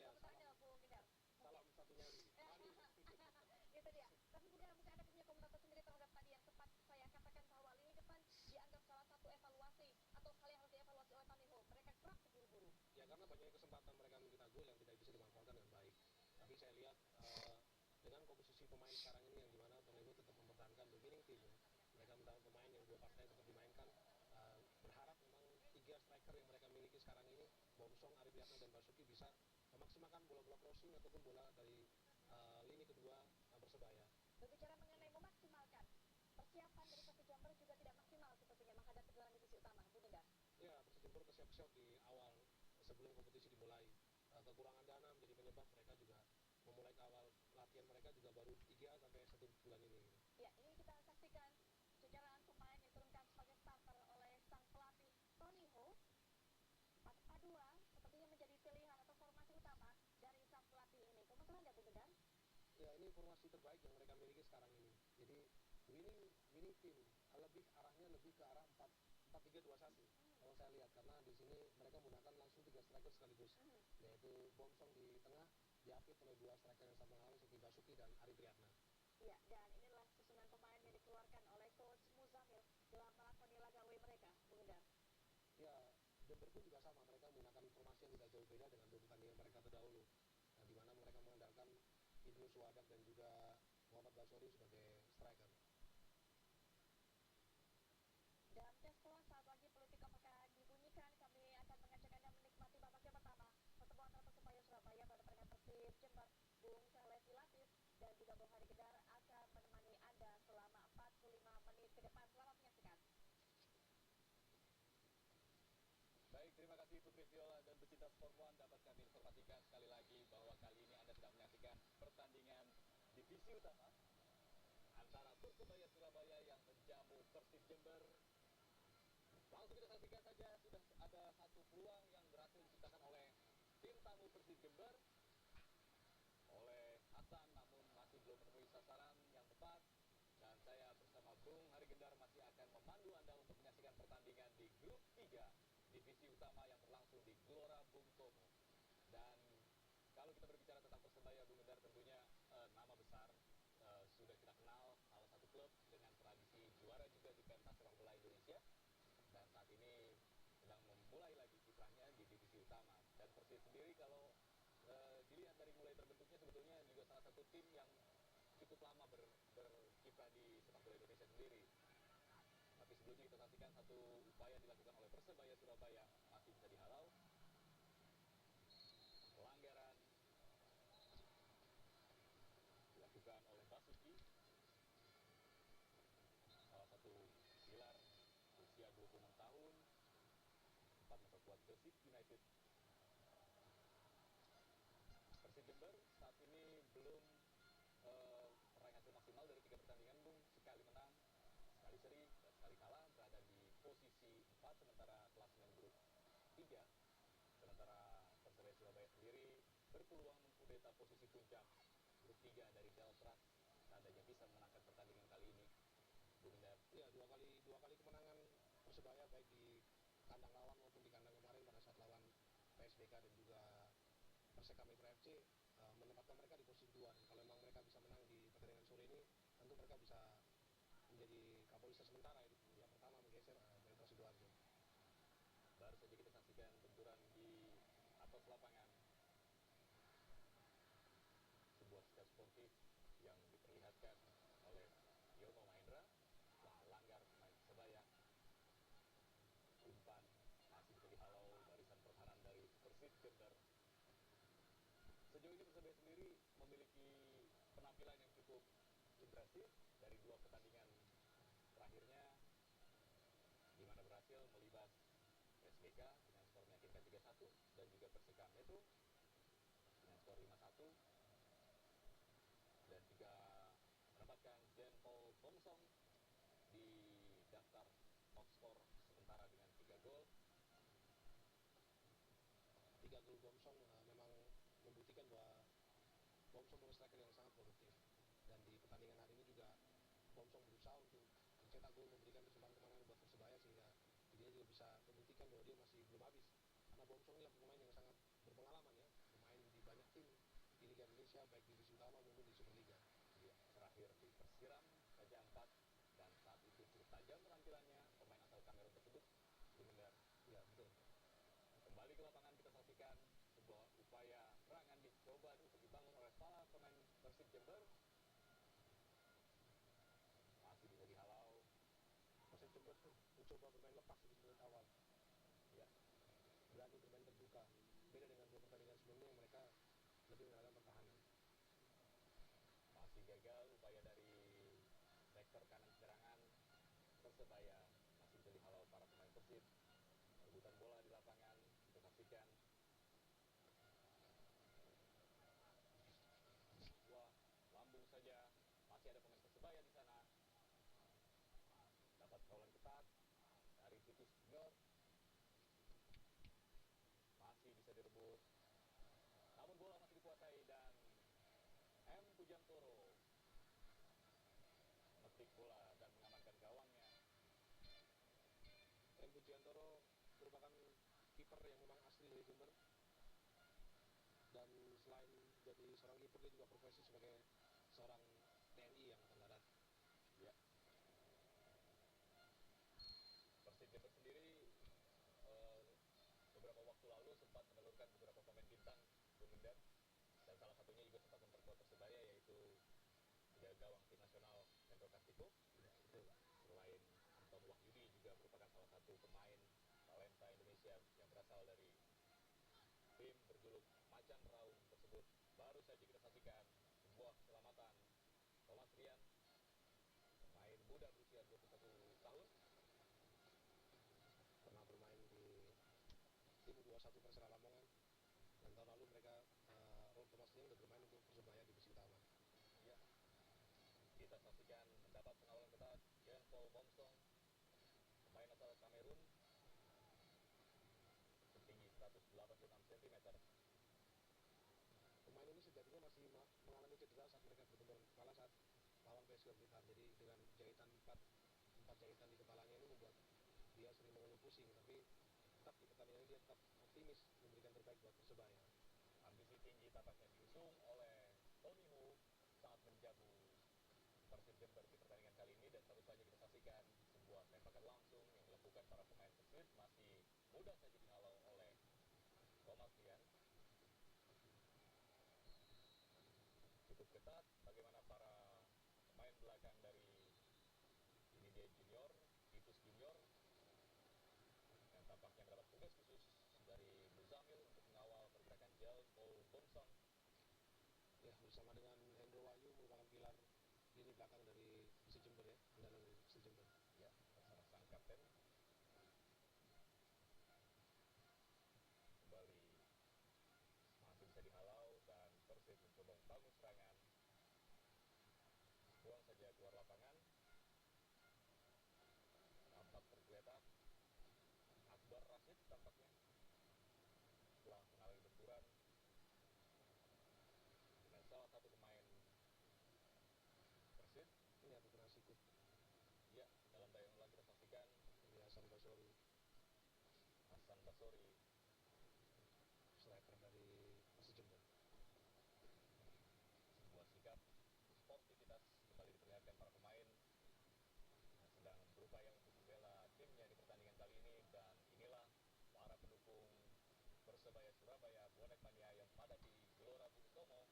Ya, komentarnya Bung Gendar? salam satu nyali. Manis. Itu dia. Tapi Bung Gendar, mungkin Anda punya komentar sendiri terhadap tadi yang sempat saya katakan bahwa lini depan dianggap salah satu evaluasi atau hal yang harus dievaluasi oleh Tamiho. Mereka kerap terburu-buru. Ya, karena banyak kesempatan mereka mencetak gol yang tidak bisa dimanfaatkan dengan baik. Tapi saya lihat dengan komposisi pemain sekarang ini yang dimana Tamiho tetap mempertahankan the winning team ya. Mereka mendapat pemain yang dua partai tetap dimainkan. Berharap memang tiga striker yang mereka miliki sekarang ini, Bomsong, Arif Yatna, dan Basuki bisa memaksimalkan bola-bola crossing ataupun bola dari lini kedua Persebaya. Berbicara mengenai memaksimalkan, persiapan dari Persib Jember juga tidak maksimal sepertinya menghadapi dalam divisi utama, Bung Gendar. Ya, Persib Jember kesiap-siap di awal sebelum kompetisi dimulai. Kekurangan dana menjadi penyebab mereka juga memulai ke awal latihan mereka juga baru 3 sampai 1 bulan ini. Ya, ini kita saksikan jajaran pemain yang diturunkan sebagai starter oleh sang pelatih Tony Ho. 4-4-2 sepertinya menjadi pilihan atau formasi utama dari sang pelatih ini. Komentar Anda, Bung Gendar? Ya, ini formasi terbaik yang mereka miliki sekarang ini. Jadi winning team arahnya lebih ke arah 4-3-2-1. Kalau saya lihat, karena di sini mereka menggunakan langsung 3 striker sekaligus, yaitu Bomsong di tengah diapit oleh 2 striker yang sama halnya seperti Basuki dan Arif Riyadna. Iya, dan inilah susunan pemain yang dikeluarkan oleh Coach Muzamil dalam melakoni laga away mereka, Bung Gendar. Ya, Jember pun juga sama, mereka menggunakan formasi yang tidak jauh beda dengan 2 pertandingan mereka terdahulu, di mana mereka mengandalkan Ibnu Suwadak dan juga Muhammad Basori sebagai striker. Dan Desko, saat lagi politik apakah dibunyikan, kami akan mengajak Anda menikmati babaknya pertama pertemuan antara Persebaya Surabaya berhadapan dengan Persib Jember. Bung Charles Dilatis dan juga Bung Hari Gendar akan menemani Anda selama 45 menit ke depan. Selamat menyaksikan. Baik, terima kasih Putri Viola dan pecinta Sport One. Dapat kami informasikan sekali lagi bahwa kali ini Anda sedang menyaksikan pertandingan divisi utama antara Persebaya Surabaya yang menjamu Persib Jember. Langsung kita saksikan saja, sudah ada satu peluang yang berhasil diciptakan oleh tim tamu Persib Jember oleh Hasan, namun masih belum menemui sasaran yang tepat. Dan saya bersama Bung Hari Gendar masih akan memandu Anda untuk menyaksikan pertandingan di grup 3 divisi utama yang berlangsung di Gelora Bung Tomo. Dan kalau kita berbicara tentang Persebaya, Bung Gendar, tentunya nama besar sudah kita kenal, salah satu klub dengan tradisi juara juga di pentas sepak bola Indonesia, dan saat ini sedang memulai lagi kiprahnya di divisi utama. Dan Persib sendiri kalau dilihat dari mulai terbentuknya sebetulnya juga salah satu tim yang cukup lama berkiprah di sepak bola Indonesia sendiri. Tapi sebelumnya kita saksikan satu upaya dilakukan oleh Persebaya Surabaya, masih bisa dihalau. Pelanggaran dilakukan oleh Basuki, salah satu pilar usia 26 tahun, 4 masa kuat Persib United. Persib Jember saat ini belum meraih hasil maksimal dari 3 pertandingan, Bung. Sekali menang, sekali seri, dan sekali kalah, berada di posisi 4 sementara klasemen grup 3. Sementara Persebaya Surabaya sendiri berpeluang mengkudeta posisi puncak grup 3 dari Deltras seandainya bisa menangkan pertandingan kali ini, Bung Gendar. Ya, dua kali kemenangan Persebaya baik di kandang lawan maupun di kandang kemarin pada saat lawan PSBK dan juga Perseka Mitra FC menempatkan mereka di posisi 2. Dan kalau memang mereka bisa menang di pertandingan sore ini, tentu mereka bisa menjadi kapolista sementara itu. Yang pertama menggeser Petra Sidoarjo. Baru saja kita saksikan benturan di atas lapangan, sebuah sikap sportif yang diperlihatkan oleh Yono Mahendra telah melanggar pemain Persebaya. Umpan masih bisa dihalau barisan pertahanan dari Persib Jember. Sejauh ini Persebaya sendiri memiliki penampilan yang cukup impresif dari 2 pertandingan terakhirnya, di mana berhasil melibas PSBK dengan skor meyakinkan 3-1 dan juga Perseka Metro dengan skor 5-1, dan juga menempatkan Jen Paul Bomsong di daftar top skor sementara dengan 3 gol. 3 gol Bomsong memang membuktikan bahwa Bomsong merupakan striker yang sangat produktif. Dan di pertandingan hari ini juga Bomsong berusaha untuk mencetak gol, memberikan kesempatan kemenangan buat Persebaya, sehingga dia juga bisa membuktikan bahwa dia masih belum habis. Karena Bomsong ini adalah pemain yang sangat berpengalaman ya, pemain di banyak Indonesia baik divisi utama maupun di Superliga. Iya, terakhir di Persiram Raja Ampat, dan saat itu cukup tajam penampilannya pemain asal Kamerun tersebut, Buninder. Ya betul. Kembali ke lapangan kita saksikan sebuah upaya serangan dicoba untuk dibangun oleh para pemain Persib Jember. Masih bisa dihalau. Persib Jember tuh mencoba bermain lepas di menit awal. Ya, Berani bermain terbuka. Beda dengan dua pertandingan sebelumnya yang mereka lebih mengandalkan pertahanan. masih gagal upaya dari sektor kanan serangan Persebaya, masih bisa dihalau para pemain Persib. Rebutan bola di lapangan kita saksikan. Wah, lambung saja. Masih ada pemain Persebaya di sana. Dapat kawalan ketat dari Titus Junior. Masih bisa direbut. Namun bola masih dikuasai dan M. Pujantoro memetik bola dan mengamankan gawangnya. M. Pujiantoro merupakan kiper yang memang asli dari Jember. Dan selain jadi seorang kiper, dia juga profesi sebagai seorang TNI Angkatan Darat. Ya. Persib Jember sendiri beberapa waktu lalu sempat menelurkan beberapa pemain bintang Buninder, dan salah satunya juga sempat memperkuat Persebaya, yaitu tiga gawang tim nasional Hendro Kastiko. Ya, betul. Selain Anton Wahyudi juga merupakan salah satu pemain talenta Indonesia yang berasal dari tim berjuluk Macan Raung tersebut. Baru saja kita saksikan sebuah keselamatan Thomas Rian, pemain muda berusia 21 tahun, Pernah bermain di tim U21 Persela Lamongan. Dan tahun lalu mereka, Ron Thomas Rian udah bermain untuk Persebaya divisi utama. ya. Kita saksikan mendapat pengawalan ketat Jean Paul Bomsong, pemain asal Kamerun, setinggi 186 cm. Pemain ini sejatinya masih mengalami cedera saat mereka bertemu kepala saat lawan PSM Blitar. Jadi dengan jahitan empat jahitan di kepalanya ini membuat dia sering mengeluh pusing, tapi tetap di pertandingan ini dia tetap optimis memberikan terbaik buat Persebaya. Ambisi tinggi tampaknya diusung oleh Tony Hu saat menjamu Persib Jember di pertandingan kali ini, dan baru saja kita saksikan sebuah tembakan langsung yang dilakukan para pemain Persib, masih mudah saja dihalau oleh Thomas Rian. Cukup ketat bagaimana para pemain belakang dari ini dia Junior, Titus Junior, yang tampaknya mendapat tugas khusus dari Muzamil untuk mengawal pergerakan Jean Paul Bomsong. Ya, bersama dengan Hendro Wahyu merupakan pilar lini belakang dari Persib Jember ya, andalan dari Persib Jember. Ya, bersama sang kapten. Kembali masih bisa dihalau dan Persib mencoba membangun serangan. Buang saja keluar lapangan. Tampak tergeletak Akbar Rashid tampaknya setelah mengalami benturan dengan salah satu pemain Persib. Ini aku kena sikut. Ya, dalam tayangan ulang kita saksikan Ini Hasan Basori, Hasan Basori, striker dari Persib Jember. sebuah sikap sportivitas kembali diperlihatkan para pemain yang sedang berupaya untuk membela timnya di pertandingan kali ini. Dan inilah para pendukung Persebaya Surabaya Bonek Mania yang memadati Gelora Bung Tomo.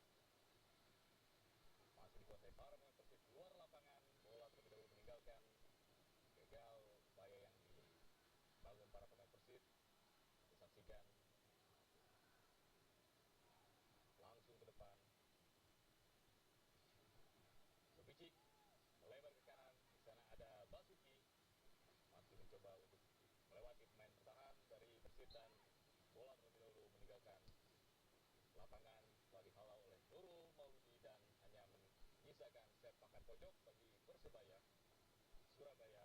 Masih dikuasai para pemain Persib keluar lapangan, bola terlebih dahulu meninggalkan. Gagal upaya yang dibangun para pemain Persib. Disaksikan langsung ke depan. Lubicic melebar ke kanan. Di sana ada Basuki, masih mencoba untuk melewati pemain bertahan dari Persib, dan bola terlebih dahulu meninggalkan lapangan setelah dihalau oleh Nurul Mauludi, dan hanya menyisakan sepakan pojok bagi Persebaya Surabaya.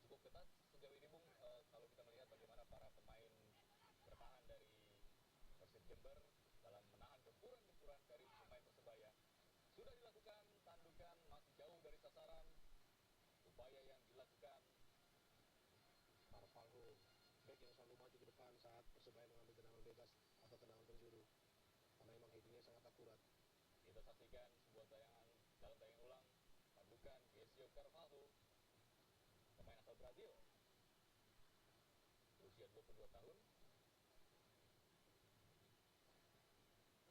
Cukup ketat sejauh ini, Bung, kalau kita melihat bagaimana para pemain bertahan dari Persib Jember dalam menahan gempuran-gempuran dari pemain Persebaya. Sudah dilakukan tandukan, masih jauh dari sasaran. Upaya yang dilakukan Carvalho, back yang selalu maju ke depan saat Persebaya mengambil tendangan bebas atau tendangan penjuru. akurat. Kita saksikan sebuah tayangan dalam tayangan ulang padukan Geisio Carvalho, pemain asal Brazil, berusia 22 tahun.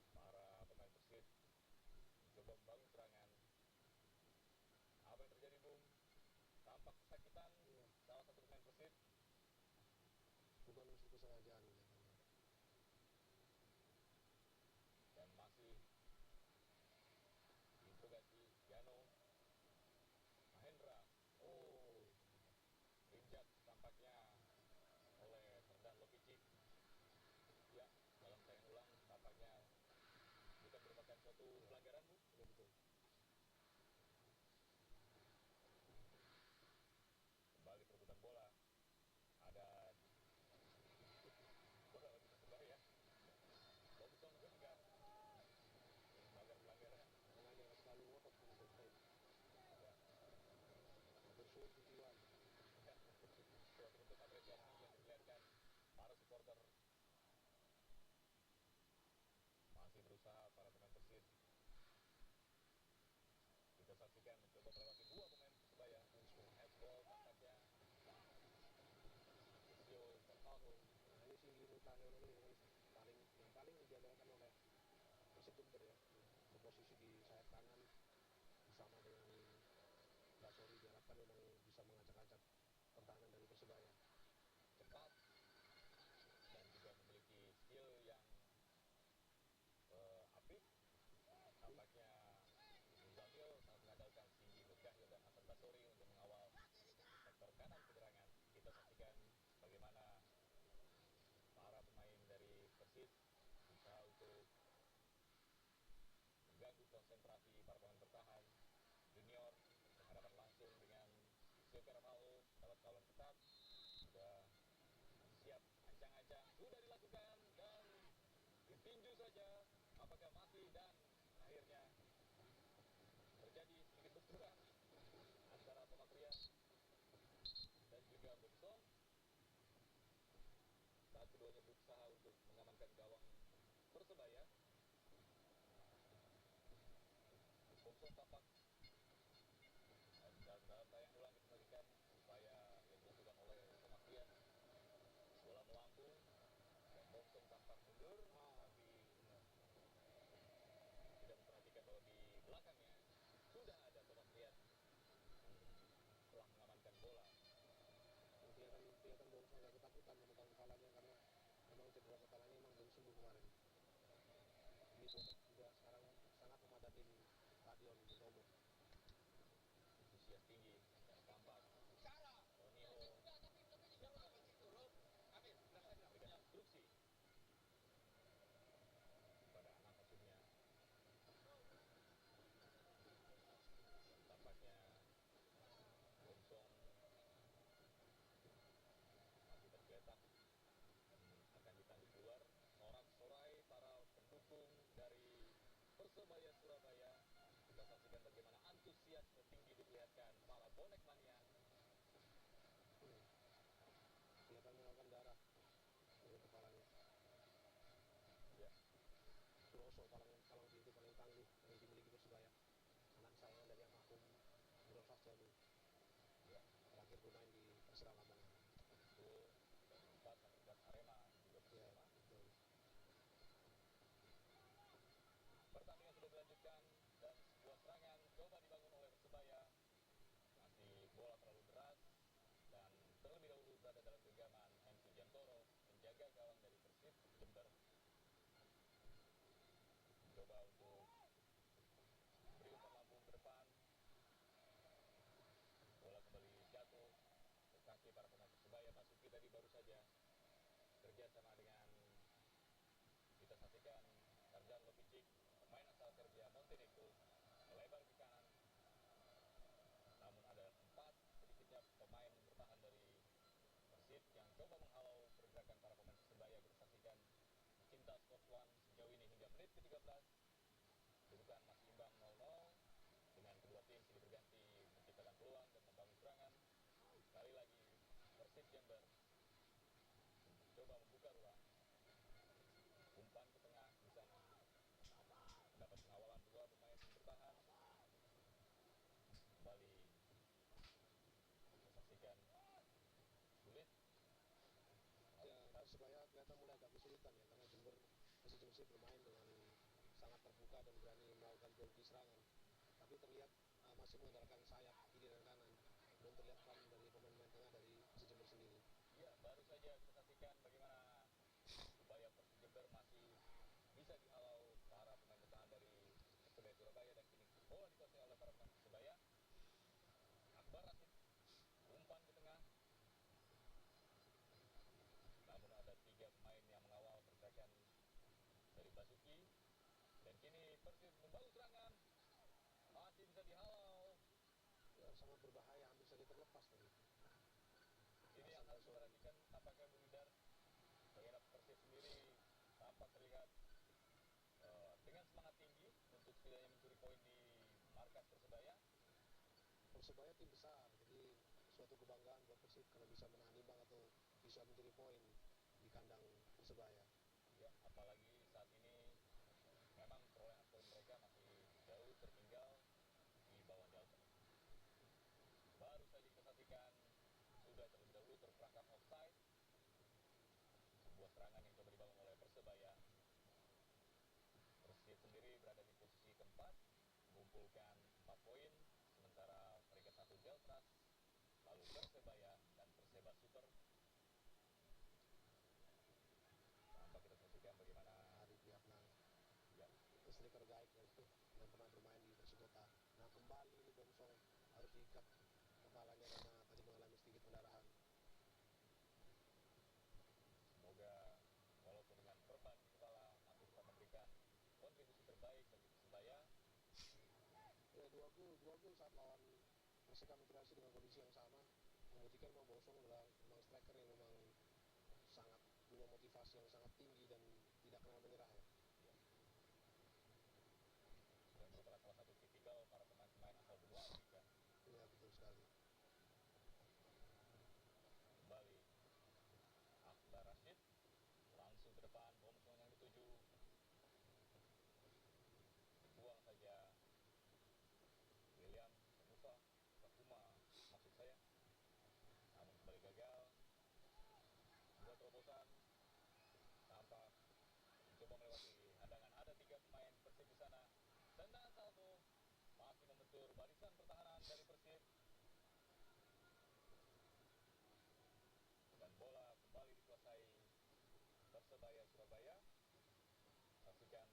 Para pemain Persib mencoba membangun serangan. Apa yang terjadi, Bung? Tampak kesakitan salah satu pemain Persib. Bukan unsur kesengajaan kelihatannya. Dan masih diinterogasi Gano Mahendra. Oh, diinjak tampaknya oleh Herdan Lopicic. Ya, dalam tayangan ulang tampaknya bukan merupakan suatu pelanggaran, Bu. Ya betul. Kembali perebutan bola. Ada bola lagi Persebaya. Thompson genggam. Pelanggar-pelanggaran. Makanya selalu ngotot untuk bermain. Ya. Bersulit tujuan. Suatu bentuk apresiasi yang diperlihatkan para supporter. Masih berusaha para pemain Persib. Kita saksikan mencoba melewati dua pemain Persebaya. Headball tampaknya Geisio Carvalho. Nah ini sih lini terakhir ini yang paling diandalkan oleh Persib Jember ya. Berposisi di sayap kanan bersama dengan Basori diharapkan memang bisa mengacak-acak pertahanan dari Persebaya. Cepat dan juga memiliki skill yang apik. Tampaknya Muzamil sangat mengandalkan Singgi Nurcahyo dan Hasan Basori untuk mengawal sektor kanan penyerangan. Kita saksikan bagaimana para pemain dari Persib berusaha untuk mengganggu konsentrasi para pemain bertahan. Junior berhadapan langsung dengan Geisio Carvalho, dapat kawalan ketat. Sudah siap ancang-ancang, sudah dilakukan dan ditinju saja. Apakah masih, dan akhirnya terjadi sedikit benturan antara Thomas Rian dan juga Bongsom saat keduanya berusaha untuk mengamankan gawang Persebaya. Bongsom tampak dalam tayangan ulang kita saksikan upaya yang dilakukan oleh Thomas Rian. Bola melambung dan Bongsom tampak mundur, tapi tidak memperhatikan bahwa di belakangnya sudah ada Thomas Rian telah mengamankan bola. Kelihatan Bongso agak ketakutan memegang kepalanya karena memang cedera kepalanya memang belum sembuh kemarin. Ini bonek juga sekarang sangat memadatin stadion Bung Tomo. Antusias tinggi dan tampak Ronio memberikan instruksi kepada anak asuhnya. Tampaknya Bongsom masih tergeletak dan akan ditanduk keluar. Sorak-sorai para pendukung dari Persebaya Surabaya. Kita saksikan bagaimana antusiasme tinggi diperlihatkan para bonek mania. Kelihatan mengeluarkan darah dari kepalanya. Ya, Suroso palang pintu paling tangguh yang dimiliki Persebaya. Anak kesayangan dari almarhum Nurul Fasjani. ya. Terakhir bermain di Persela Lamongan. Betul. Dan sempat membuat Arema juga Ya, bersama. betul. Pertandingan sudah dilanjutkan dan sebuah serangan coba dibangun oleh Persebaya. Masih bola terlalu deras dan terlebih dahulu berada dalam genggaman M. Sugiantoro, menjaga gawang dari Persib Jember. Coba untuk beri umpan lambung ke depan. Bola kembali jatuh ke kaki para pemain Persebaya. Basuki tadi baru saja kerja sama dengan, kita saksikan, Herdan Lopicic, pemain asal Serbia Montenegro, melebar ke kanan. Namun ada 4 sedikitnya pemain bertahan dari Persib yang coba menghalau pergerakan para pemain Persebaya. Kita saksikan Cinta Sports One sejauh ini hingga menit ke-13. Kedudukan masih imbang 0-0 dengan kedua tim silih berganti menciptakan peluang dan membangun serangan. Sekali lagi Persib Jember coba membuka ruang. Umpan ke tengah di sana. Persebaya kelihatan mulai agak kesulitan ya, karena Persib bermain dengan sangat terbuka dan berani melakukan jual beli serangan. Tapi terlihat masih mengandalkan sayap kiri dan kanan. Belum terlihat peran dari pemain-pemain tengah dari Persib Jember sendiri. Ya, baru saja kita saksikan bagaimana upaya Persib Jember masih bisa dihalau para pemain bertahan dari Persebaya Surabaya, dan kini bola dikuasai oleh para pemain Persebaya. Akbar Rashid umpan ke tengah, namun ada 3 pemain yang mengawal pergerakan dari Basuki, dan kini Persib membangun serangan, masih bisa dihalau. Ya, sangat berbahaya, hampir saja terlepas tadi. Ini yang harus diperhatikan, apakah Bung Idar, bagaimana Persib sendiri tampak terlihat dengan semangat tinggi untuk setidaknya mencuri poin di markas Persebaya. Persebaya tim besar, jadi suatu kebanggaan buat Persib kalau bisa menahan imbang atau bisa mencuri poin di kandang Persebaya. Ya, apalagi saat ini memang perolehan poin mereka masih jauh tertinggal di bawah Delta. Baru saja kita saksikan sudah terlebih dahulu terperangkap offside, sebuah serangan yang coba dibangun oleh Persebaya. Persib sendiri berada di posisi keempat, mengumpulkan 4 poin, sementara peringkat 1 Deltras, lalu Persebaya dan Perseba Super. Tampak kita saksikan bagaimana Ari Priyatna, ya, striker gaib yang pernah bermain di Persikota. Nah, kembali ini Bomsong harus diikat kepalanya karena tadi mengalami sedikit pendarahan. semoga walaupun dengan perban di kepala masih bisa memberikan kontribusi terbaik bagi Persebaya. Ya, dua gol saat lawan Perseka Mitrasi dengan kondisi yang sama membuktikan bahwa Bomsong adalah memang striker yang memang sangat punya motivasi yang sangat tinggi dan tidak kenal menyerah ya. Dan merupakan salah satu tipikal para pemain-pemain asal benua Afrika. Iya, betul sekali. Kembali Akbar Rashid langsung ke depan, Bomsong yang dituju, buang saja William Sakuma maksud saya, namun kembali gagal. Dua terobosan tampak mencoba melewati hadangan, ada 3 pemain Persib di sana. Tendangan salto masih membentur barisan pertahanan dari Persib, dan bola kembali dikuasai Persebaya Surabaya. Saksikan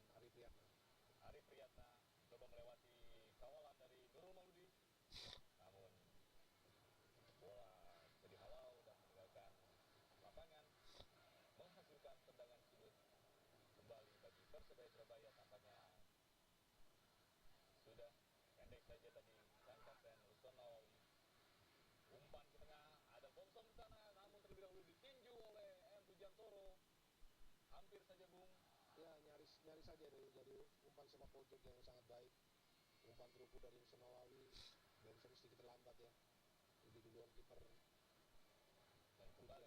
Ari Priyatna mencoba melewati kawalan dari Nurul Mauludi, namun bola bisa dihalau dan meninggalkan lapangan, menghasilkan tendangan sudut kembali bagi Persebaya Surabaya. Tampaknya sudah pendek saja tadi sang kapten Ruston Nawawi. Umpan ke tengah, ada Bomsong di sana, namun terlebih dahulu ditinju oleh M. Pujantoro. Hampir saja Bung. Ya, nyaris saja dari umpan sepak pojok yang sangat baik. Umpan terukur dari Ruston Nawawi. Bomsong sedikit terlambat ya. Lebih duluan kiper. Dan kembali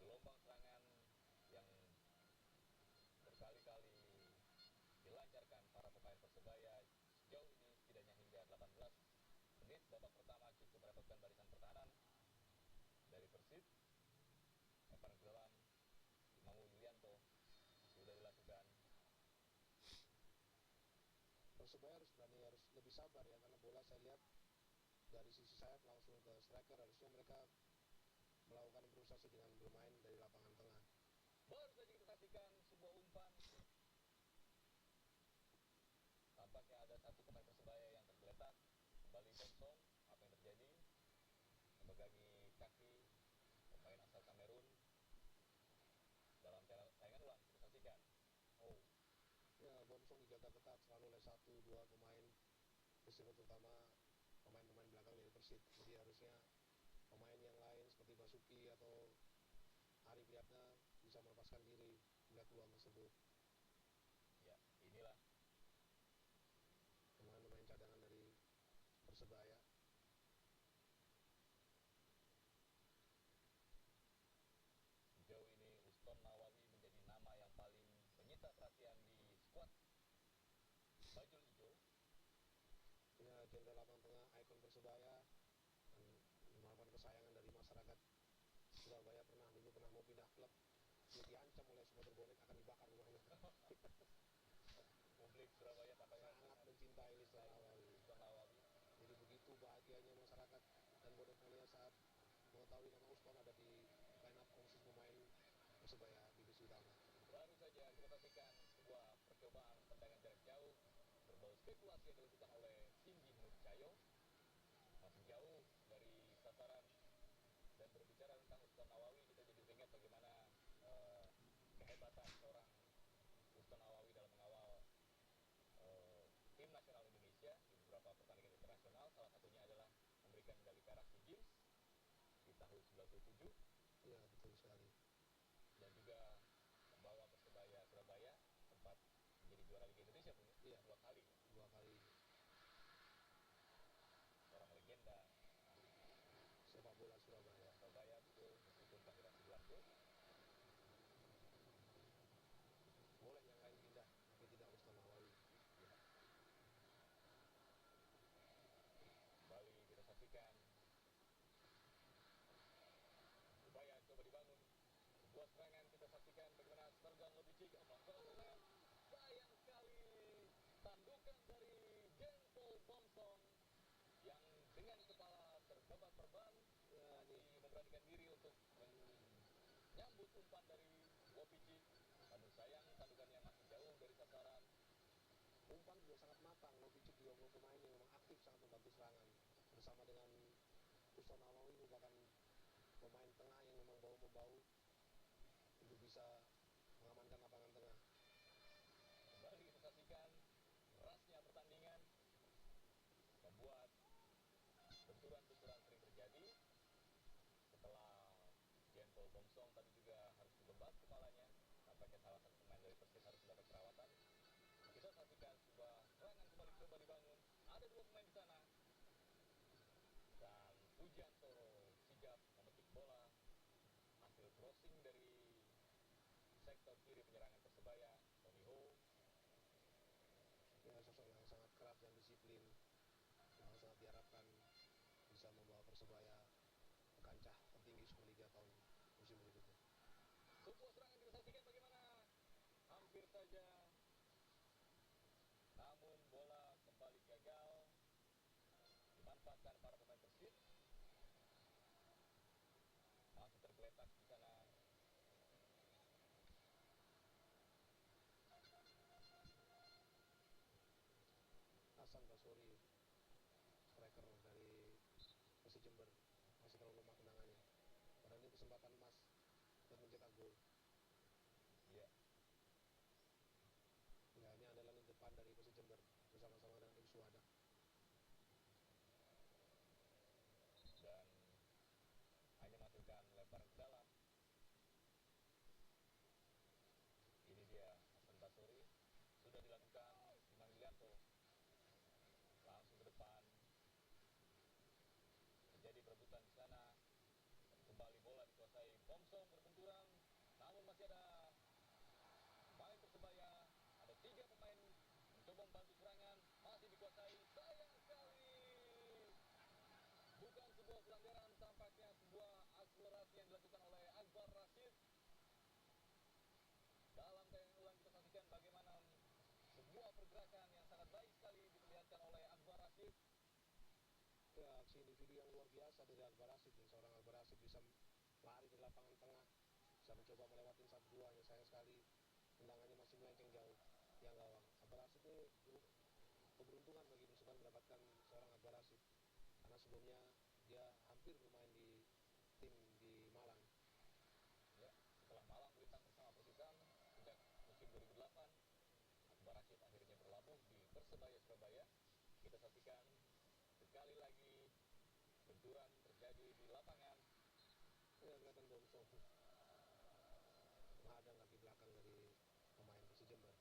gelombang serangan yang berkali-kali dilancarkan para pemain Persebaya sejauh ini, setidaknya hingga 18 menit babak pertama cukup merepotkan barisan pertahanan dari Persib. Lemparan ke dalam, Imamu Yulianto sudah dilakukan. Persebaya harus lebih sabar ya, karena bola saya lihat dari sisi sayap langsung ke striker. Harusnya mereka melakukan improvisasi dengan bermain dari lapangan tengah. Baru saja kita saksikan sebuah umpan. Tampaknya ada satu pemain Persebaya yang tergeletak. Kembali Bomsong, apa yang terjadi? Memegangi kaki pemain asal Kamerun. Dalam tayangan ulang kita saksikan. Oh, Ya, Bomsong dijaga ketat selalu oleh 1-2 pemain Persib, terutama pemain-pemain belakang dari Persib. Jadi harusnya pemain yang lain seperti Basuki atau Ari Priyatna bisa melepaskan diri melihat peluang tersebut. ya, inilah Pemain-pemain cadangan dari Persebaya. sejauh ini Uston Nawawi menjadi nama yang paling menyita perhatian di skuad bajul hijau. Ya, jenderal lapangan tengah, ikon Persebaya, dan merupakan kesayangan dari masyarakat Surabaya dulu pernah mau pindah klub, dia diancam oleh supporter bonek akan dibakar rumahnya. Publik Surabaya tampaknya Sangat mencintai Liston Nawawi. Jadi begitu bahagianya masyarakat dan bonek mania saat mengetahui nama Uston ada di line up komposisi pemain Persebaya divisi utama. Baru saja kita saksikan sebuah percobaan tendangan jarak jauh berbau spekulasi yang dilakukan oleh Singgi Nur Cahyo, masih jauh dari sasaran. Dan berbicara tentang Uston Nawawi, kita jadi ingat bagaimana kehebatan seorang Uston Nawawi dalam mengawal tim nasional Indonesia di beberapa pertandingan internasional. Salah satunya adalah memberikan medali perak SEA Games di tahun 97. Iya, betul sekali. Dan juga membawa Persebaya Surabaya sempat menjadi juara Liga Indonesia punya. Iya. Dua kali. Seorang legenda Sepak bola Surabaya. betul, meskipun kelahiran Sidoarjo. Boleh yang lain pindah, tapi tidak Uston Nawawi. Ya. Kembali kita saksikan upaya coba dibangun sebuah serangan. Kita saksikan bagaimana Serdan Lobicik melakukan sayang sekali tandukan dari Jempol Bomsong yang dengan kepala terbeban masih memberanikan diri untuk menyambut umpan dari Lobicik. Namun sayang tandukannya masih jauh dari sasaran. Umpan juga sangat matang. Lobicik juga pemain yang memang aktif, sangat membantu serangan. Bersama dengan Uston Nawawi merupakan pemain tengah yang memang bau-membau untuk bisa mengamankan lapangan tengah. Kembali kita saksikan derasnya pertandingan membuat benturan-benturan sering terjadi. Setelah Jempol Bomsong tadi juga harus dibebas kepalanya, tampaknya salah satu pemain dari Persib harus mendapat perawatan. Kita saksikan sebuah serangan kembali coba dibangun. Ada dua pemain di sana. Dan Pujantoro sigap memetik bola. Hasil crossing dari sektor kiri penyerangan Persebaya, Tony Ho. Ya, sosok yang sangat keras dan disiplin, yang sangat diharapkan bisa membawa Persebaya ke kancah tertinggi Superliga tahun musim berikutnya. Sebuah serangan kita saksikan bagaimana hampir saja, namun bola kembali gagal dimanfaatkan para pemain Persib. Masih tergeletak di sana Hasan Basori, striker dari Persib Jember, masih terlalu lemah tendangannya. Padahal ini kesempatan emas untuk mencetak gol. Iya. Ya, ini adalah lini depan dari Persib Jember bersama-sama dengan Im Suada. Dan hanya menghasilkan lemparan ke dalam. Ini dia Hasan Basori, sudah dilakukan Imam Yulianto. Langsung ke depan. Terjadi perebutan di sana. Kembali bola dikuasai Bomsong, berbenturan. Namun masih ada pemain Persebaya. Ada 3 pemain mencoba membantu serangan. Masih dikuasai. Sayang sekali. Bukan sebuah pelanggaran, tampaknya sebuah akselerasi yang dilakukan oleh Akbar Rashid. Dalam tayangan ulang kita saksikan bagaimana sebuah pergerakan yang sangat baik sekali diperlihatkan oleh Akbar Rashid. Ya, aksi individu yang luar biasa dari Akbar Rashid. Seorang Akbar Rashid bisa lari di lapangan tengah, bisa mencoba melewati 1-2, yang sayang sekali tendangannya masih melenceng jauh yang gawang. Akbar Rashid ini keberuntungan bagi Persebaya mendapatkan seorang Akbar Rashid, karena sebelumnya dia hampir bermain di tim di Malang. Ya, setelah Malang melintang bersama Persisam sejak musim 2008, Akbar Rashid akhirnya berlabuh di Persebaya Surabaya. Kita saksikan sekali lagi benturan terjadi di lapangan. Ya, kelihatan Bomsong menghadang kaki belakang dari pemain Persib Jember.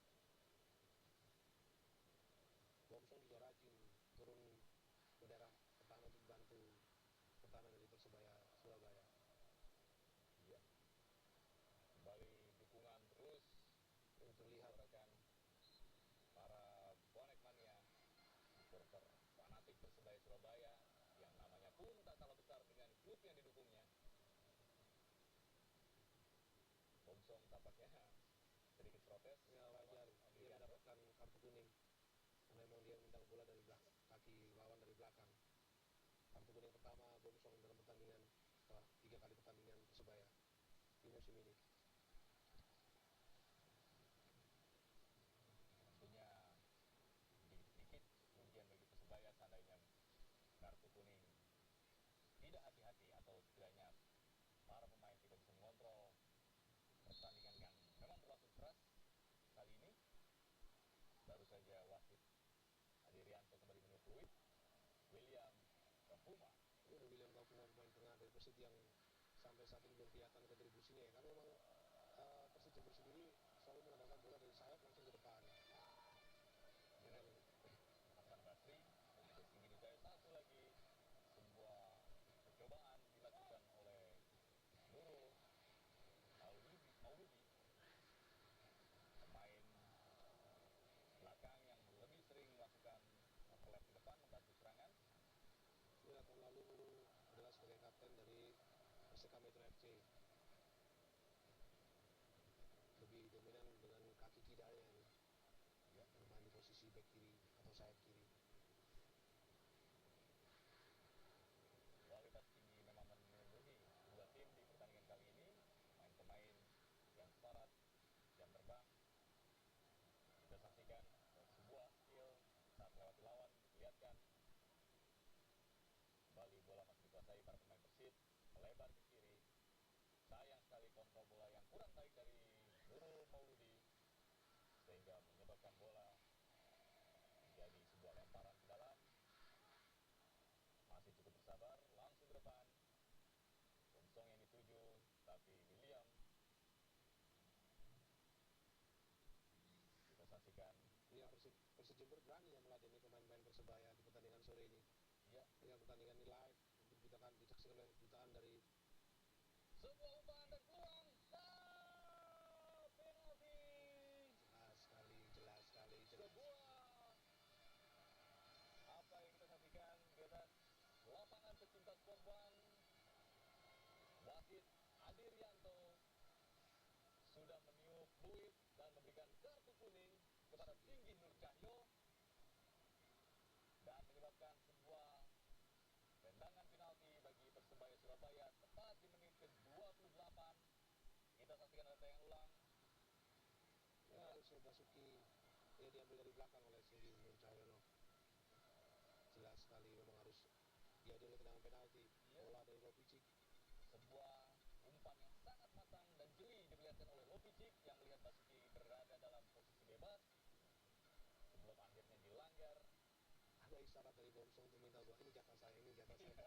Bomsong juga rajin turun ke daerah pertahanan untuk bantu pertahanan dari Persebaya Surabaya. Iya. Kembali dukungan terus Yang terlihat disuarakan para bonek mania, supporter fanatik Persebaya Surabaya yang namanya pun tak kalah besar dengan klub yang didukungnya. Bomsong tampaknya sedikit protes. Ya wajar dia mendapatkan kartu kuning karena memang dia menendang bola dari kaki lawan dari belakang. Kartu kuning pertama Bomsong dalam pertandingan setelah 3 kali pertandingan Persebaya di musim ini. Tentunya menjadi sedikit ujian bagi Persebaya seandainya kartu kuning tidak hati-hati atau setidaknya para pemain tidak bisa mengontrol pertandingan yang memang berlangsung keras kali ini. Baru saja wasit Adirianto kembali meniup peluit. William Kapuma. Ya, William Kapuma pemain tengah dari Persib yang sampai saat ini belum kelihatan kontribusinya ya, karena memang Persib Jember sendiri selalu mengandalkan bola dari sayap langsung ke depan. Hasan Basri kemudian tinggi Nurjaya satu lagi, sebuah percobaan dilakukan oleh Nurul Mauludi, pemain belakang yang lebih sering melakukan overlap ke depan membantu serangan. Ya, tahun lalu Nurul adalah sebagai kapten dari Perseka Metro FC. Lebih dominan dengan kaki kidalnya ini. Ya, bermain di posisi back kiri atau sayap kiri. Kualitas tinggi memang memenuhi dua tim di pertandingan kali ini. Pemain-pemain yang syarat jam terbang. Kita saksikan sebuah skill saat lewati lawan diperlihatkan. Kembali bola masih dikuasai para pemain Persib, melebar ke kiri. Sayang sekali kontrol bola yang kurang baik dari Nurul Mauludi sehingga menyebabkan bola menjadi sebuah lemparan ke dalam. Masih cukup bersabar, langsung ke depan. Bomsong yang dituju, tapi William. Kita saksikan. Ya, Persib Jember berani yang meladeni pemain-pemain Persebaya di pertandingan sore ini. Ya, Ya, pertandingan ini live untuk disaksikan oleh jutaan dari sebuah umpan dan peluang. Penalti. jelas sekali. Sebuah apa yang kita saksikan di atas lapangan pecinta sport one. Wasit Adirianto sudah meniup fluid dan memberikan kartu kuning kepada Tinggi Nur Cahyo dan menyebabkan sebuah tendangan penalti bagi Persebaya Surabaya tepat di menit ke-28. Kita saksikan ada tayangan ulang. Ya, harusnya Basuki ya diambil dari belakang oleh Singgi Nur Cahyono. Jelas sekali memang harus diadili tendangan penalti. Bola dari Lopicic. Sebuah umpan yang sangat matang dan jeli diperlihatkan oleh Lopicic yang melihat Basuki berada dalam posisi bebas sebelum akhirnya dilanggar. Ada isyarat dari Bomsong untuk minta gol. Ini jatah saya.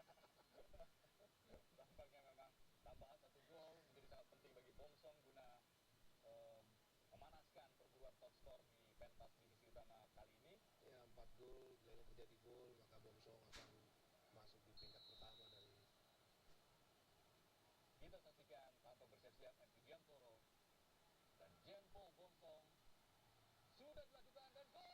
Tampaknya memang tambahan satu gol menjadi sangat penting bagi Bomsong guna memanaskan perburuan top skor di pentas divisi utama kali ini. Ya, 4 gol, bila ini terjadi gol maka Bomsong akan masuk di peringkat pertama dari. Kita saksikan tanpa bersiap-siap M. Pujiantoro dan Jempol Bomsong sudah dilakukan dan gol!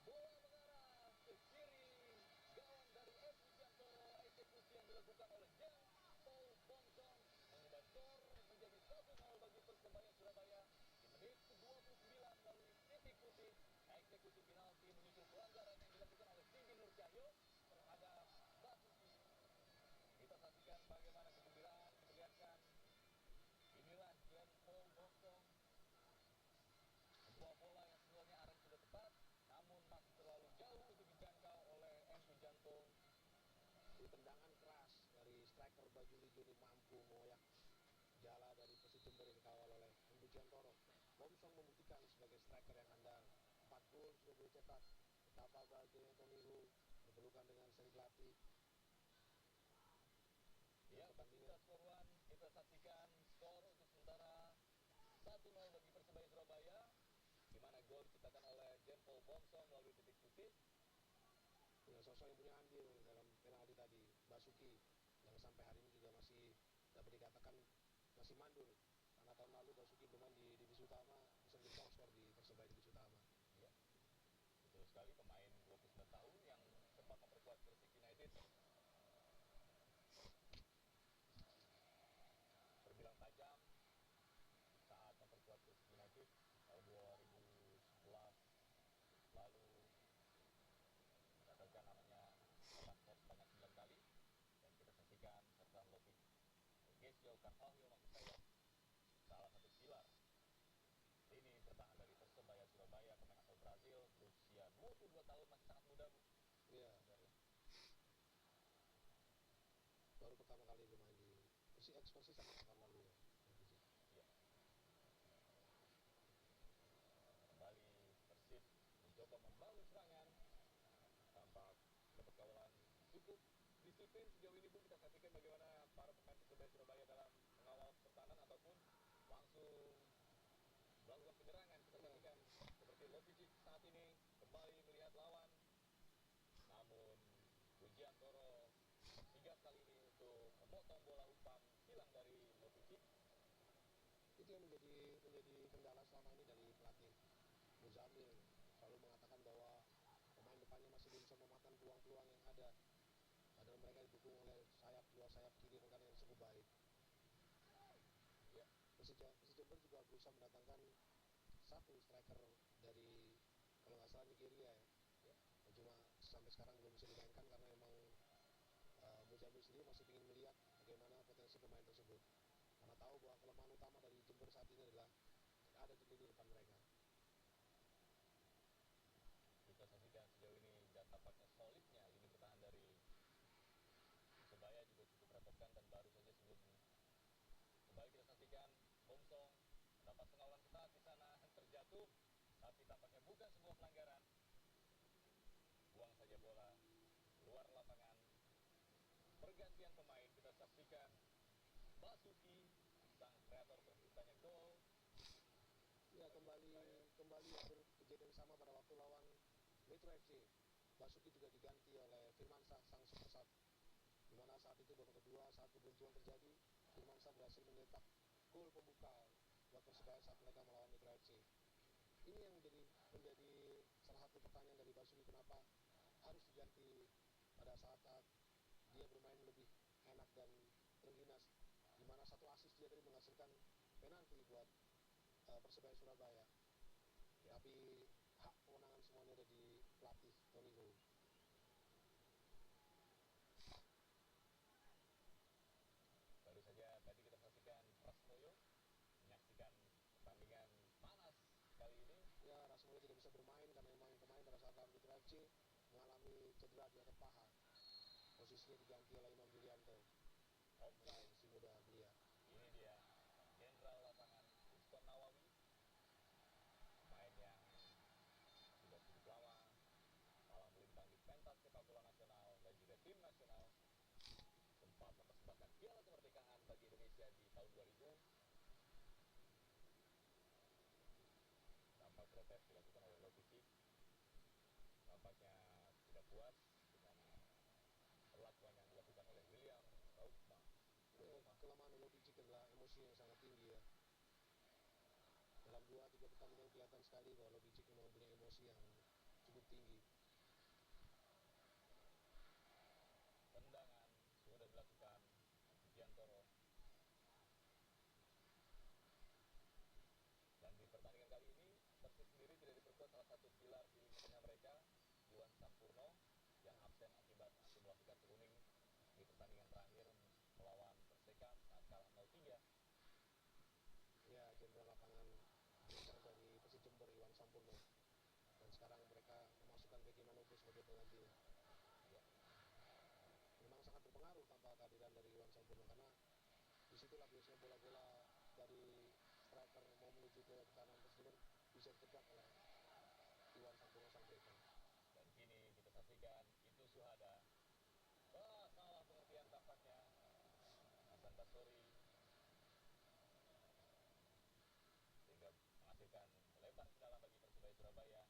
Bola mengarah ke kiri gawang dari M. Pujiantoro. Eksekusi yang dilakukan oleh Jempol Bomsong mengubah skor menjadi 1-0 bagi Persebaya Surabaya di menit ke-29 melalui titik putih. Eksekusi penalti menyusul pelanggaran yang dilakukan oleh Tinggi Nur Cahyo terhadap Basuki. Kita saksikan bagaimana kegembiraan diperlihatkan. Inilah Jempol Bomsong. Sebuah bola yang sebelumnya arahnya sudah tepat, namun masih terlalu jauh untuk dijangkau oleh M. Pujanto. Tendangan keras dari striker baju hijau ini mampu mengoyak jala dari Persib Jember yang dikawal oleh M. Pujiantoro. Bomsong membuktikan sebagai striker yang handal. 4 gol sudah boleh cetak. Betapa bahagianya Tomiru berpelukan dengan sang pelatih. Ya, pecinta skor one, kita saksikan skor untuk sementara 1-0 bagi Persebaya Surabaya, di mana gol diciptakan oleh Jempol Bomsong melalui titik putih. Ya, sosok yang punya andil dalam penalti tadi, Basuki, yang sampai hari ini juga masih dapat dikatakan masih mandul. Karena tahun lalu Basuki bermain di divisi utama, bisa menjadi top skor di Persebaya divisi utama. Ya, betul sekali, pemain 29 tahun yang sempat memperkuat Gresik United. Terbilang tajam Patricio Carvalho, maksud saya, salah satu pilar lini bertahan dari Persebaya Surabaya, pemain asal Brazil, berusia 22 tahun, masih sangat muda, Bu. Iya, Sebenarnya. baru pertama kali bermain di Persis sama tahun lalu ya. Iya. Kembali Persib mencoba membangun serangan, tampak dapat kawalan cukup disiplin sejauh ini, pun kita saksikan bagaimana para pemain Persebaya Surabaya dalam mengawal pertahanan ataupun langsung melakukan penyerangan. Kita saksikan seperti Lovicic saat ini kembali melihat lawan, namun Pujiantoro sigap kali ini untuk memotong bola umpan hilang dari Lovicic. Itu yang menjadi kendala selama ini dari pelatih Muzamil, selalu mengatakan bahwa pemain depannya masih belum bisa memanfaatkan peluang-peluang yang ada, padahal mereka didukung oleh dua sayap kiri rekan yang cukup baik. Ya, Persib Jember juga berusaha mendatangkan satu striker dari, kalau nggak salah, Nigeria ya. ya. Cuma sampai sekarang belum bisa dimainkan karena memang Muzamil sendiri masih ingin melihat bagaimana potensi pemain tersebut, karena tahu bahwa kelemahan utama dari Jember saat ini adalah ada di lini depan mereka. Kita saksikan sejauh ini dan tampaknya solidnya lini bertahan dari Persebaya juga cukup merepotkan, dan baru saja sebelum kembali kita saksikan Bomsong mendapat pengawalan ketat di sana, terjatuh, tapi tampaknya bukan sebuah pelanggaran. Buang saja bola luar lapangan. Pergantian pemain kita saksikan Basuki, sang kreator terciptanya gol. Ya, kembali hampir kejadian sama pada waktu lawan Metro FC. Basuki juga diganti oleh Firmansyah, sang super sub, di mana saat itu babak kedua saat kebuntuan terjadi, Firmansyah berhasil mencetak gol pembuka buat Persebaya saat mereka melawan Metro FC. Ini yang menjadi salah satu pertanyaan dari Basuki, kenapa harus diganti pada saat dia bermain lebih enak dan terengginas, di mana satu assist dia tadi menghasilkan penalti buat Persebaya Surabaya. Ya. Tapi hak kewenangan semuanya ada di pelatih Tony Go. Baru saja tadi kita saksikan Prasmoyo menyaksikan pertandingan panas kali ini. Ya, Rasmulyo tidak bisa bermain karena memang pemain pada saat lawan Metro FC mengalami cedera di otot paha. Posisinya diganti oleh Imam Yulianto, Offside. si muda belia. Ini dia Jenderal Lapangan Uston Nawawi, pemain yang sudah cukup lama malang melintang di pentas sepak bola nasional dan juga tim nasional, sempat mempersembahkan Piala Kemerdekaan bagi Indonesia di tahun 2000. Tampak protes dilakukan oleh Lovicic, tampaknya tidak puas dengan perlakuan yang dilakukan oleh William Raukma. Kelemahan Lovicic adalah emosi yang sangat tinggi ya. Dalam 2-3 pertandingan kelihatan sekali bahwa Lovicic memang punya emosi yang cukup tinggi. Tendangan sudah dilakukan Pujiantoro. Dan di pertandingan kali ini Persib sendiri tidak diperkuat salah satu pilar di lini tengah mereka, Iwan Sampurno, yang absen akibat akumulasi kartu kuning di pertandingan terakhir melawan Persekap saat kalah 0-3. Ya, jenderal lapangan breaker dari Persib Jember, Iwan Sampurno, dan sekarang mereka memasukkan Beki Manopo sebagai penggantinya. Ya. Memang sangat berpengaruh tanpa kehadiran dari Iwan Sampurno, karena disitulah biasanya bola-bola dari striker mau menuju ke pertahanan Persib bisa dicegah oleh Iwan Sampurno sang breaker. Dan kini kita saksikan itu Suhada. Wah, salah pengertian tampaknya Hasan Basori, sehingga menghasilkan lebar ke dalam bagi Persebaya Surabaya.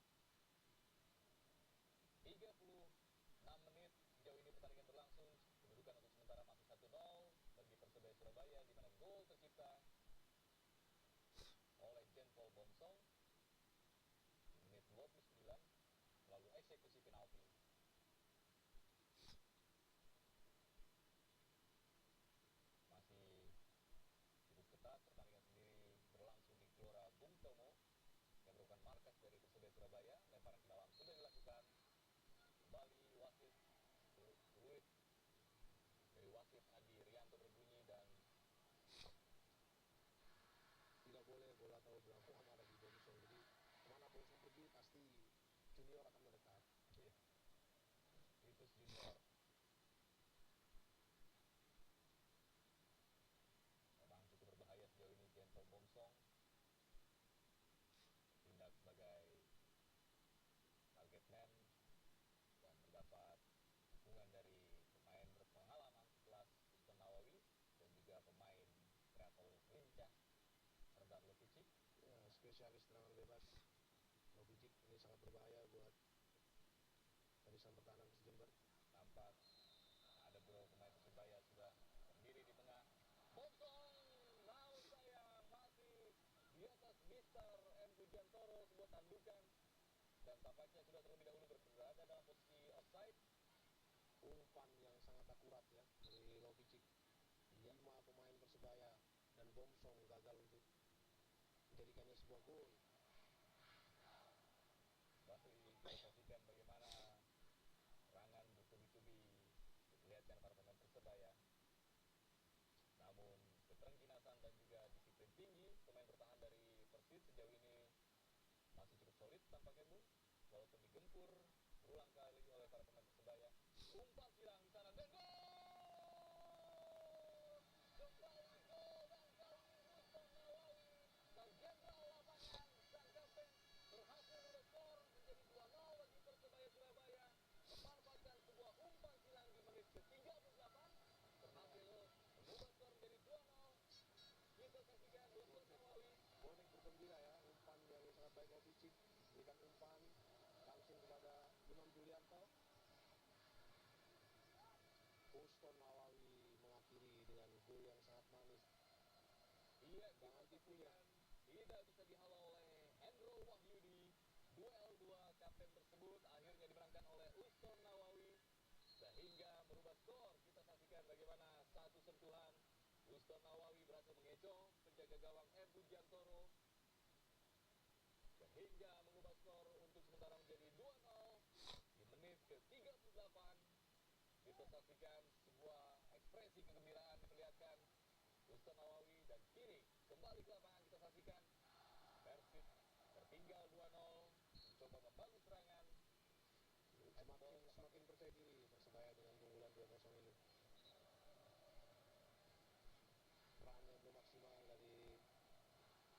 36 menit sejauh ini pertandingan berlangsung, kedudukan untuk sementara masih 1-0 bagi Persebaya Surabaya, di mana gol tercipta oleh Jenpol Bomsong di menit 29 melalui eksekusi penalti. Masih cukup ketat pertandingan sendiri berlangsung di Gelora Bung Tomo yang merupakan markas dari Persebaya Surabaya. Lemparan ke dalam sudah dilakukan, kembali wasit fluid dari wasit Adi Rianto berbunyi, dan boleh bola terlalu berlama-lama ada di Bomsong. Jadi kemana Bomsong pergi pasti Junior akan mendekat. Iya. Titus Junior. Memang cukup berbahaya sejauh ini Gentle Bomsong. Tindak sebagai target man dan mendapat dukungan dari pemain berpengalaman sekelas Uston Nawawi dan juga pemain travel lincah Serdar Lopicic. Ya, spesialis serangan bebas Lovicic ini sangat berbahaya buat barisan pertahanan Persijember. Nampak ada beberapa pemain Persebaya sudah berdiri di tengah. Bomsong, namun sayang masih di atas Mister M. Pujiantoro, sebuah tandukan dan tampaknya sudah terlebih dahulu berada dalam posisi offside. Umpan yang sangat akurat ya dari Lovicic. 5 pemain Persebaya dan Bomsong gagal untuk menjadikannya sebuah gol. Baru kita saksikan bagaimana serangan bertubi-tubi diperlihatkan para pemain Persebaya. Namun keterengginasan dan juga disiplin tinggi pemain bertahan dari Persis sejauh ini masih cukup solid tampaknya, Bung. Walaupun digempur berulang kali oleh para pemain Persebaya. Umpan silang di sana dan gol! Kembali gol dan kali ini Uston Nawawi, sang jenderal lapangan, sang kapten berhasil merubah skor menjadi 2-0 bagi Persebaya Surabaya. Memanfaatkan sebuah umpan silang di menit ke-38 berhasil mengubah skor menjadi 2-0. Kita saksikan Uston Nawawi. Bonek bergembira ya, umpan yang sangat baik Lovicic, berikan umpan langsung kepada Imam Julianto. Uston Nawawi mengakhiri dengan gol yang sangat manis. Iya, Jangan tipu ya. tidak bisa dihalau oleh Hendro Wahyudi. Duel 2 kapten tersebut akhirnya dimenangkan oleh Uston Nawawi sehingga merubah skor. Kita saksikan bagaimana satu sentuhan Uston Nawawi berhasil mengecoh penjaga gawang M. Pujiantoro sehingga mengubah skor untuk sementara menjadi 2-0 di menit ke-38. Kita saksikan sebuah ekspresi kegembiraan diperlihatkan Uston Nawawi dan kini kembali ke lapangan kita saksikan Persib tertinggal 2-0 mencoba membangun serangan. Semakin percaya diri Persebaya dengan keunggulan 2-0 ini. Peran yang belum maksimal dari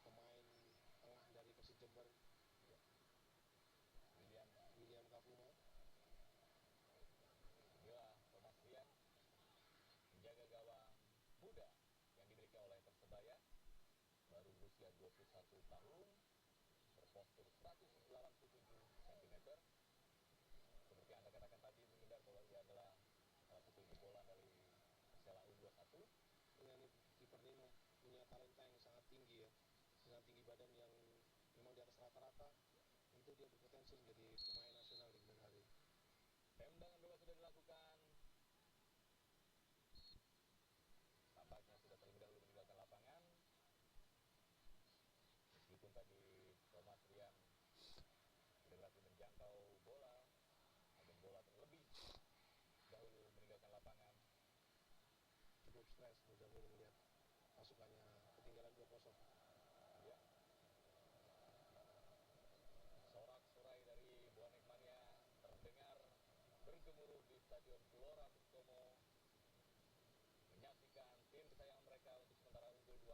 pemain tengah dari Persijember, William Kavuma. Inilah Thomas Rian, penjaga gawang muda yang dimiliki oleh Persebaya, baru berusia 21 tahun, berpostur 187 cm. Seperti Anda katakan tadi, menghindar bahwa ia adalah salah satu jebolan dari Persela U21. Ya, ini kiper ini punya talenta yang sangat tinggi ya, dengan tinggi badan yang memang di atas rata-rata. Tentu dia berpotensi menjadi pemain nasional di kemudian hari. Tendangan bebas sudah dilakukan. Tampaknya sudah terlebih dahulu meninggalkan lapangan. Meskipun tadi Thomas Rian sudah berhasil menjangkau bola, namun bola terlebih dahulu meninggalkan lapangan. Cukup stres Muzamil melihat pasukannya ketinggalan 2-0. Ya. Sorak-sorai dari bonek mania terdengar bergemuruh di Stadion Gelora Bung Tomo menyaksikan tim kesayangan mereka untuk sementara unggul 2-0.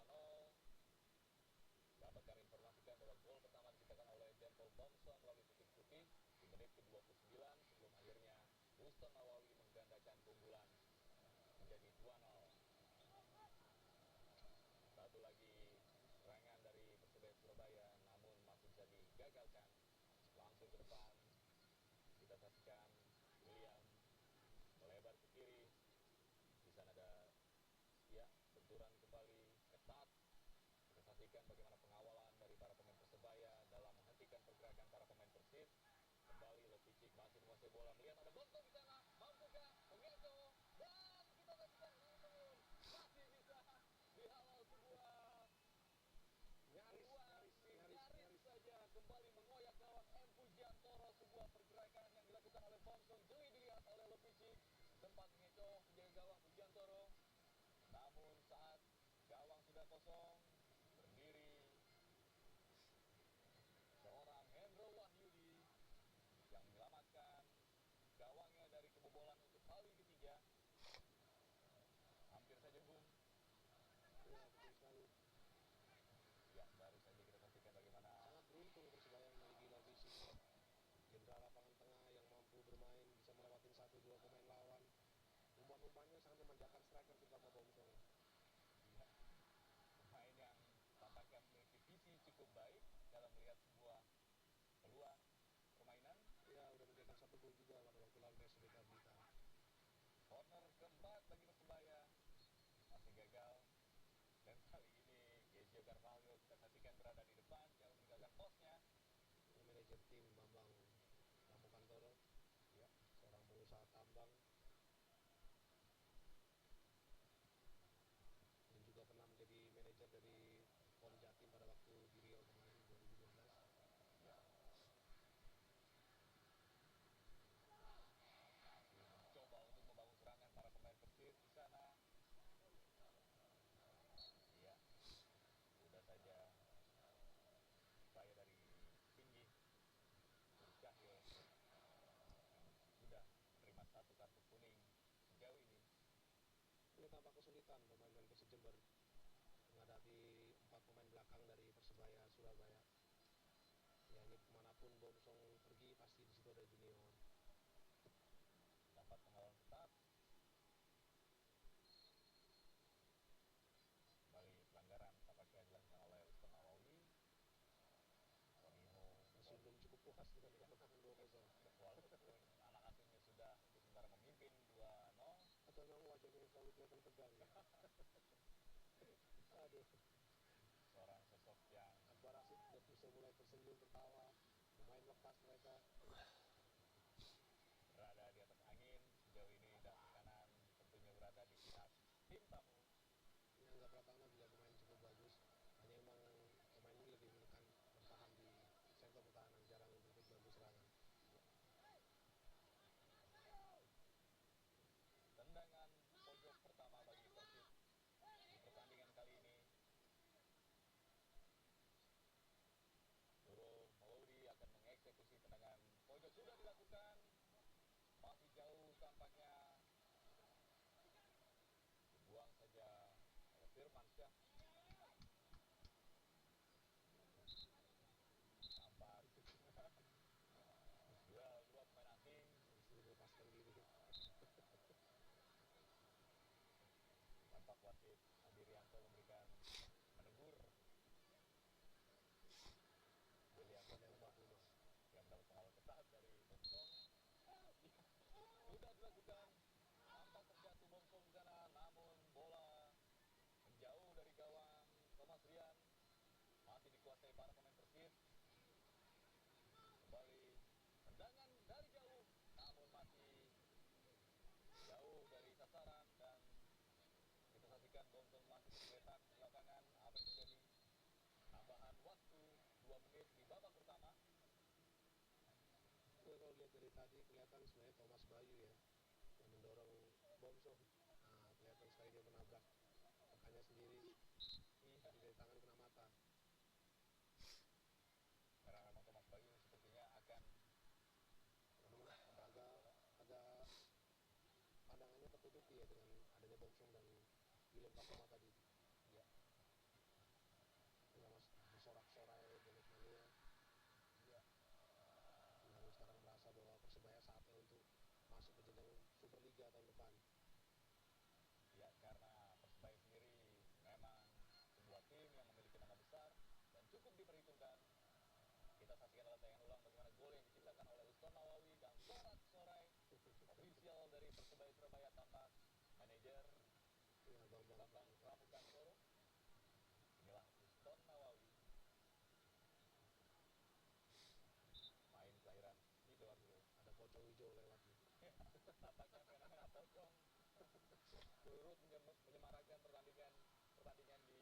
Dapat kami informasikan bahwa gol pertama diciptakan oleh Gentle Bomsong melalui titik putih di menit ke-29 sebelum akhirnya Uston Nawawi menggandakan keunggulan menjadi 2-0. Satu lagi serangan dari Persebaya Surabaya namun masih bisa digagalkan. Langsung ke depan kita saksikan William melebar ke kiri. Di sana ada benturan kembali ketat. Kita saksikan bagaimana pengawalan dari para pemain Persebaya dalam menghentikan pergerakan para pemain Persib. Kembali Lovicic masih menguasai bola, melihat ada Bomsong di sana, mampukah mengecoh, dan kita saksikan namun masih bisa dihalau sebuah nyaris saja kembali mengoyak gawang M. Pujiantoro. Sebuah pergerakan yang dilakukan oleh Bomsong jeli dilihat oleh Lovicic, sempat mengecoh penjaga gawang Pujiantoro. Namun saat gawang sudah kosong, berdiri Ya, baru saja kita saksikan bagaimana Sangat beruntung Persebaya memiliki gelar fisik. Jenderal lapangan tengah yang mampu bermain, bisa melewatin 1-2 pemain lawan. Umpan-umpannya sangat memanjakan striker terutama Bomsong. ya, pemain yang tampaknya memiliki visi cukup baik dalam melihat sebuah peluang permainan. Ya, udah mencetak 1 gol juga pada waktu lawan PSBK Blitar. Corner keempat bagi Persebaya masih gagal, dan kali ini Kezio Carvalho kita saksikan berada di depan jauh meninggalkan posnya. Ini manajer tim Bambang Pramukantoro, Ya, seorang pengusaha tambang dan juga pernah menjadi manajer dari PON Jatim pada waktu di Riau kemarin 2012. ya. Masih mencoba untuk membangun serangan para pemain Persib di sana. Iya, mudah saja upaya dari tinggi Nur Cahyo sudah menerima 1 kartu kuning sejauh ini. Ini tampak kesulitan pemain-pemain Persib Jember menghadapi 4 pemain belakang dari Persebaya Surabaya. Ya, ini kemanapun Bomsong pergi pasti di situ ada junior. Dapat pengawalan ketat. Kembali pelanggaran tampaknya dilakukan oleh Uston Nawawi. Ronimo Masih belum cukup puas dengan kemenangan 2-0. walaupun anak asuhnya sudah untuk sementara memimpin 2-0. Atau memang wajahnya yang selalu kelihatan tegang ya. Aduh, Seorang sosok yang Akbar Rashid udah bisa mulai tersenyum tertawa. Pemain lepas mereka. berada di atas angin sejauh ini, dan tekanan tentunya berada di pihak tim tamu. Ini Angga Pratama juga pemain cukup bagus. Hanya memang pemain ini lebih menekan bertahan di sektor pertahanan, jarang untuk ikut bantu serangan. Tendangan pojok pertama bagi Persib di pertandingan kali ini. Nurul Mauludi akan mengeksekusi tendangan pojok, sudah dilakukan, masih jauh tampaknya, dibuang saja oleh Firmansyah. Nampak duel 2 pemain asing. Langsung melepaskan diri. Tampak wasit Adi Rianto memberikan menegur William Bakuma yang mendapat pengawalan ketat dari Bomsong. Sudah dilakukan, tampak terjatuh Bomsong di sana, namun bola menjauh dari gawang Thomas Rian, masih dikuasai para pemain Persib. Kembali tendangan dari jauh, namun masih jauh dari sasaran, dan kita saksikan Bomsong masih tergeletak di lapangan. Apa yang terjadi? Tambahan waktu 2 menit di babak pertama. Kalau lihat dari tadi kelihatan sebenarnya Thomas Bayu ya yang mendorong Bomsong. Nah, kelihatan sekali dia menabrak rekannya sendiri. Dari tangan kena mata. Karena memang Thomas Bayu sepertinya akan Agak agak pandangannya tertutupi ya dengan adanya Bomsong dan William Bakuma tadi. ya, Ya, mas bersorak-sorai bonek mania. ya, Namun sekarang merasa bahwa Persebaya saatnya untuk masuk ke jenjang Superliga tahun depan. ya, karena Persebaya sendiri memang sebuah tim yang memiliki nama besar dan cukup diperhitungkan. Kita saksikan dalam tayangan ulang bagaimana gol yang diciptakan oleh Uston Nawawi dan sorak-sorai ofisial dari Persebaya Surabaya, tampak manajer Ya, Bambang Pramukantoro. Inilah Uston Nawawi, main kelahiran Sidoarjo. ada pocong hijau lewat nih. Tampaknya fenomena pocong turut menyemarakan pertandingan di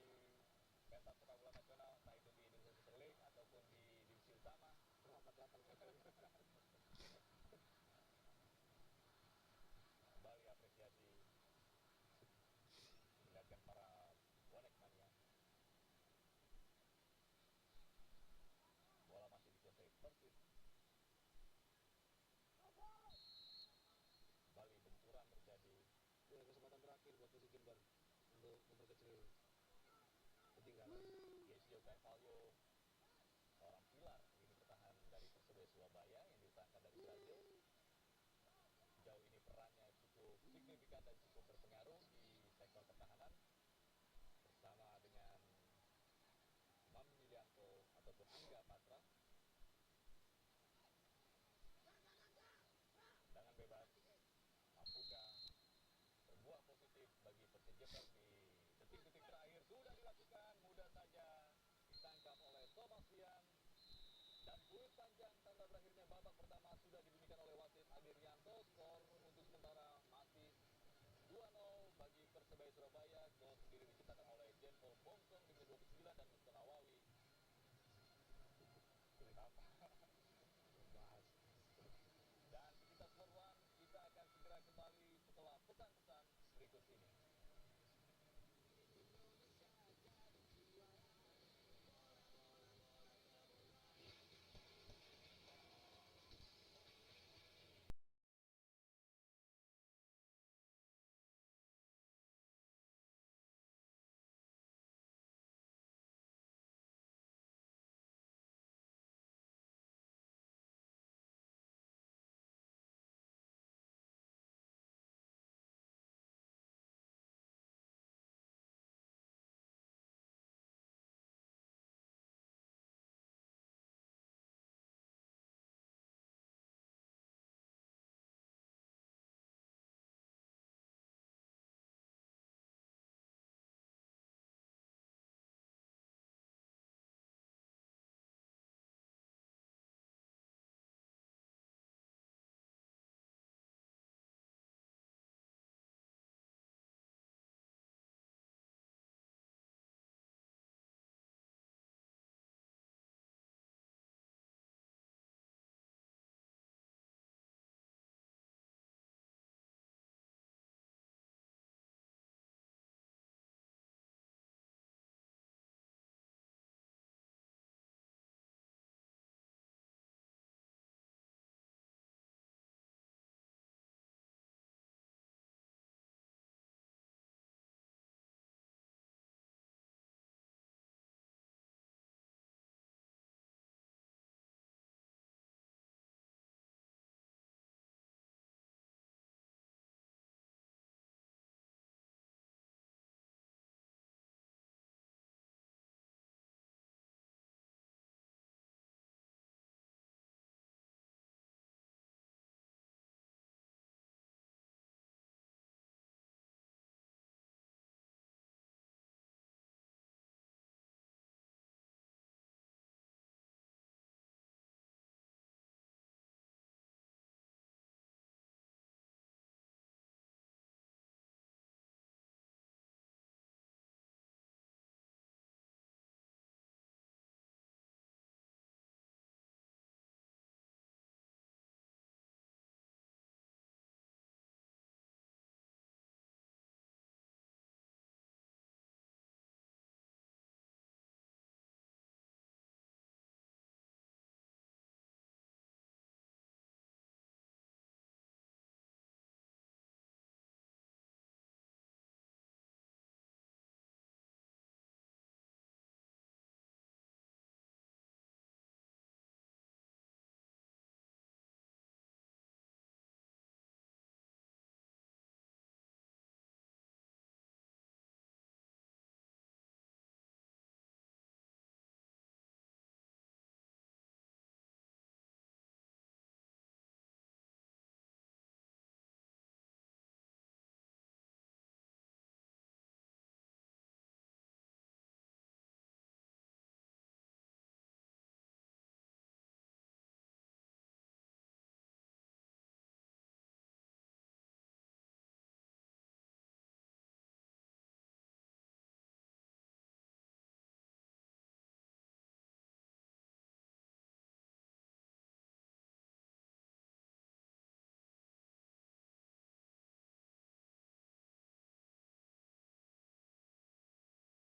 pentas sepak bola nasional, entah itu di Indonesia Super League ataupun di divisi utama. Selamat datang pocongnya. Kembali apresiasi diperlihatkan para bonek mania. Bola masih dikuasai Persib. Kembali benturan terjadi. Ya, kesempatan terakhir buat Persib Jember untuk memperkecil ketinggalan. Kezio Sergio Carvalho, seorang pilar lini pertahanan dari Persebaya Surabaya yang didatangkan dari Brazil. Sejauh ini perannya cukup signifikan dan cukup berpengaruh di sektor pertahanan bersama dengan Imam Yulianto ataupun Angga Patra. Tendangan bebas, mampukah berbuah positif bagi Persija Jakarta di detik-detik terakhir? Sudah dilakukan, mudah saja ditangkap oleh Thomas Lian. Dan peluit panjang tanda berakhirnya babak pertama sudah dibunyikan oleh wasit Adirianto. Skor untuk sementara masih 2-0 bagi Persebaya Surabaya. Gol sendiri diciptakan oleh Jenpol Bongkong di menit 29 dan Mustafa Nawawi. Kulit apa?